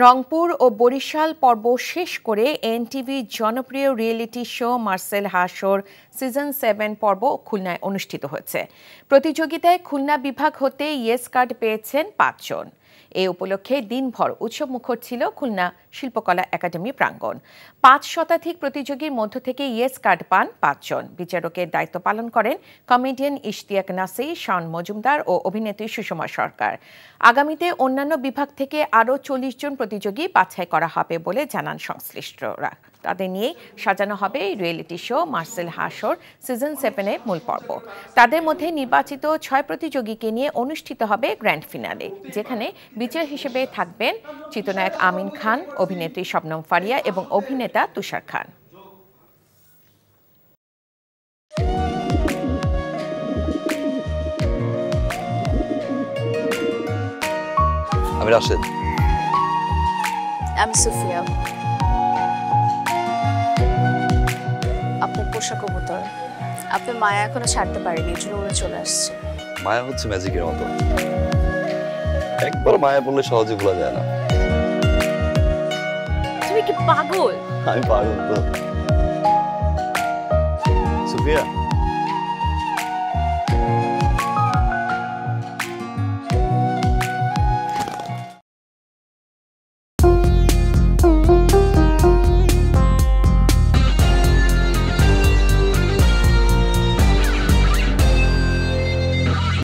রংপুর ও বরিশাল পর্ব শেষ করে এনটিভির জনপ্রিয় রিয়েলিটি শো মার্সেল হাসর সিজন 7 পর্ব খুলনায় অনুষ্ঠিত হয়েছে। প্রতিযোগিতায় খুলনা বিভাগ হতে ইয়েস কার্ড পেয়েছেন 5 জন। এই উপলক্ষে দিনভর উৎসবমুখর ছিল খুলনা শিল্পকলা একাডেমি প্রাঙ্গণ। 5 শতাধিক প্রতিযোগীর মধ্য থেকে ইয়েস কার্ড পান 5 জন। বিচারকের দায়িত্ব পালন করেন কমেডিয়ান ইশতিয়াক নাসি, শান মজুমদার ও অভিনেত্রী সুষমা সরকার। আগামীতে অন্যান্য বিভাগ থেকে আরও 40 জন প্রতিযোগী বাছাই করা হবে বলে জানান সংশ্লিষ্টরা। তাদের নিয়ে সাজানো হবে রিয়েলিটি শো মার্সেল হাসর সিজন 7-এর মূল পর্ব। তাদের মধ্যে নির্বাচিত 6 প্রতিযোগীকে নিয়ে অনুষ্ঠিত হবে গ্র্যান্ড ফিনালে, যেখানে বিচার হিসেবে থাকবেন চিত্রনায়ক আমিন খান, অভিনেত্রী শবনম ফারিয়া এবং অভিনেতা তুষার খান। আমি রাশেদ। আমি সুফিয়া। আপনার পোষা কবুতর, আপনার মায়া এখনো ছাড়তে পারেনি, এর জন্য উড়ে চলে আসছে। মায়া হচ্ছে ম্যাজিকের মতো, একবার মায়া বললে সহজে ভোলা যায় না। তুমি কি পাগল? আমি পাগল তো। সুফিয়া,